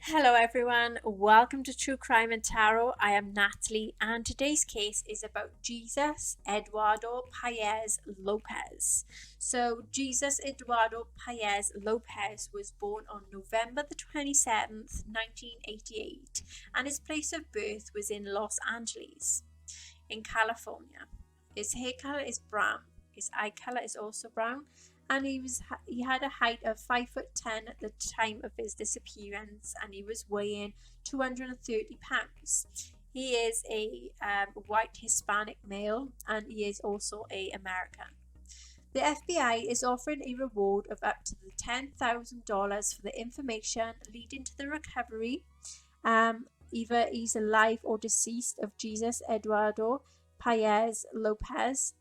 Hello everyone, welcome to True Crime and Tarot. I am Natalie and today's case is about Jesus Eduardo Paez Lopez. So Jesus Eduardo Paez Lopez was born on November the 27th, 1988, and his place of birth was in Los Angeles in California. His hair color is brown, his eye color is also brown, and he had a height of 5'10" at the time of his disappearance, and he was weighing 230 pounds. He is a white Hispanic male, and he is also a American. The FBI is offering a reward of up to the $10,000 for the information leading to the recovery. Either he's alive or deceased of Jesus Eduardo Paez Lopez,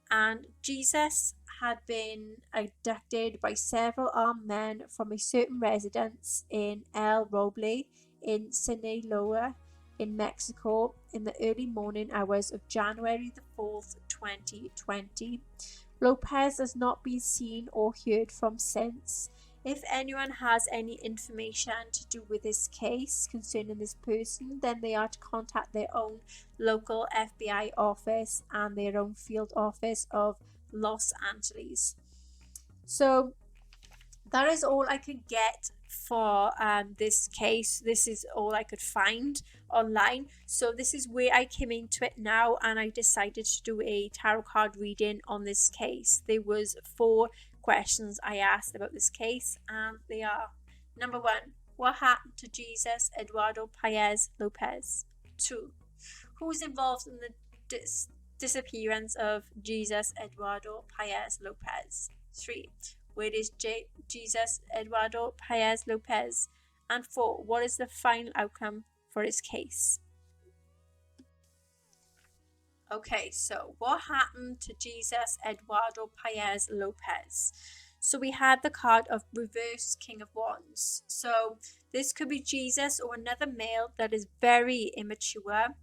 and Jesus had been abducted by several armed men from a certain residence in El Roble in Sinaloa in Mexico in the early morning hours of January the 4th, 2020. Lopez has not been seen or heard from since. If anyone has any information to do with this case concerning this person, then they are to contact their own local FBI office and their own field office of Los Angeles. So that is all I could get for this case. This is all I could find online. So this is where I came into it now, and I decided to do a tarot card reading on this case. There was 4 questions I asked about this case, and they are: number 1, what happened to Jesus Eduardo Paez Lopez? 2, who was involved in the disappearance of Jesus Eduardo Paez Lopez? 3, where is Jesus Eduardo Paez Lopez? And 4, what is the final outcome for his case? Okay, so what happened to Jesus Eduardo Paez Lopez? So we had the card of reverse King of Wands. So this could be Jesus or another male that is very immature,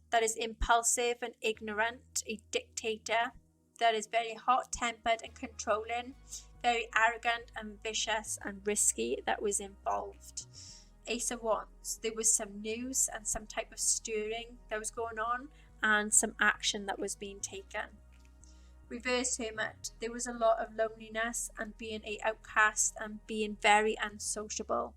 that is impulsive and ignorant, a dictator, that is very hot-tempered and controlling, very arrogant, ambitious and risky that was involved. Ace of Wands, there was some news and some type of stirring that was going on and some action that was being taken. Reverse Hermit, there was a lot of loneliness and being an outcast and being very unsociable.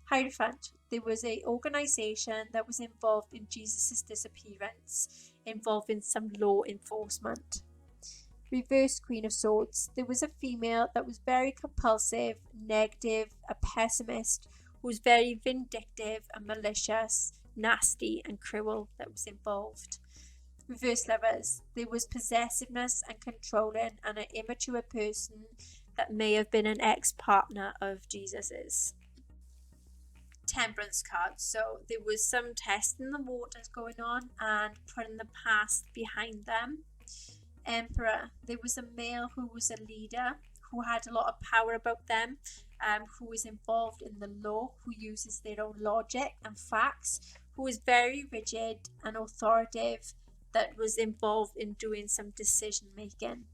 Hierophant, there was an organization that was involved in Jesus' disappearance, involving some law enforcement. Reverse Queen of Swords, there was a female that was very compulsive, negative, a pessimist, who was very vindictive and malicious, nasty and cruel that was involved. Reverse Lovers, there was possessiveness and controlling and an immature person that may have been an ex-partner of Jesus's. Temperance card, so there was some testing the waters going on and putting the past behind them. Emperor, there was a male who was a leader, who had a lot of power about them, who was involved in the law, who uses their own logic and facts, who was very rigid and authoritative, that was involved in doing some decision making.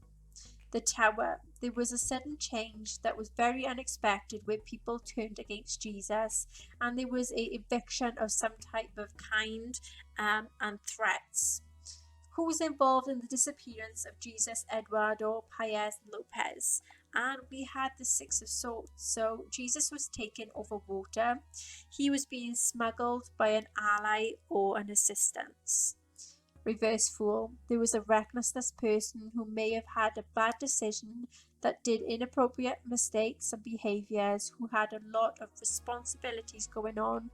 The Tower, there was a sudden change that was very unexpected where people turned against Jesus, and there was a eviction of some type of kind and threats. Who was involved in the disappearance of Jesus Eduardo Paez Lopez? And we had the 6 of Swords. So Jesus was taken over water. He was being smuggled by an ally or an assistant. Reverse Fool, there was a reckless person who may have had a bad decision, that did inappropriate mistakes and behaviors, who had a lot of responsibilities going on,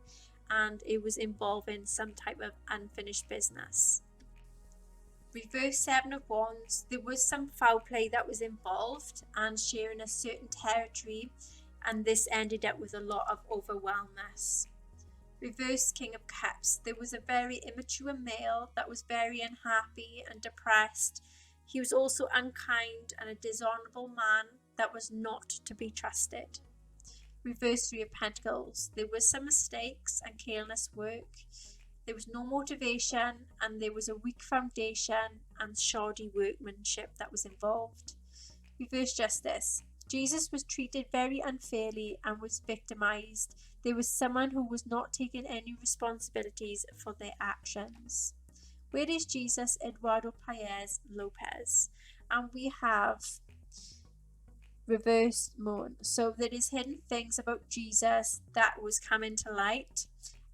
and it was involving some type of unfinished business. Reverse 7 of Wands, there was some foul play that was involved and sharing a certain territory, and this ended up with a lot of overwhelmness. Reverse King of Cups, there was a very immature male that was very unhappy and depressed. He was also unkind and a dishonourable man that was not to be trusted. Reverse 3 of Pentacles, there was some mistakes and careless work. There was no motivation, and there was a weak foundation and shoddy workmanship that was involved. Reverse Justice, Jesus was treated very unfairly and was victimized. There was someone who was not taking any responsibilities for their actions. Where is Jesus Eduardo Paez Lopez? And we have reversed moon. So there is hidden things about Jesus that was coming to light,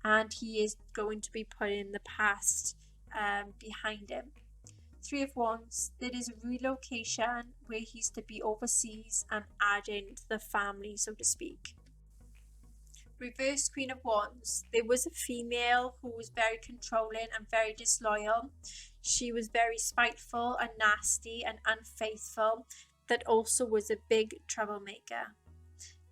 and he is going to be putting the past behind him. Three of Wands, there is a relocation where he's to be overseas and adding to the family, so to speak. Reverse Queen of Wands, there was a female who was very controlling and very disloyal. She was very spiteful and nasty and unfaithful, that also was a big troublemaker.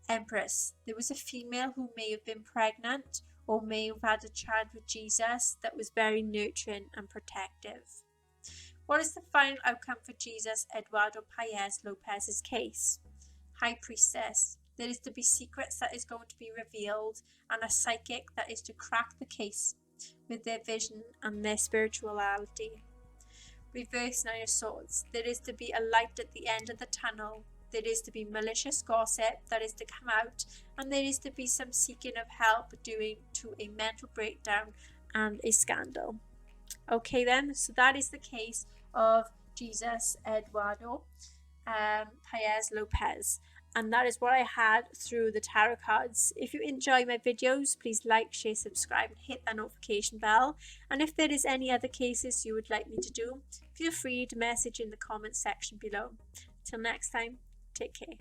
Empress, there was a female who may have been pregnant or may have had a child with Jesus that was very nurturing and protective. What is the final outcome for Jesus Eduardo Paez Lopez's case? High Priestess, there is to be secrets that is going to be revealed, and a psychic that is to crack the case with their vision and their spirituality. Reverse Nine of Swords, there is to be a light at the end of the tunnel. There is to be malicious gossip that is to come out, and there is to be some seeking of help due to a mental breakdown and a scandal. Okay then, so that is the case of Jesus Eduardo Paez Lopez, and that is what I had through the tarot cards. If you enjoy my videos, please like, share, subscribe and hit that notification bell, and if there is any other cases you would like me to do, feel free to message in the comment section below. Till next time, take care.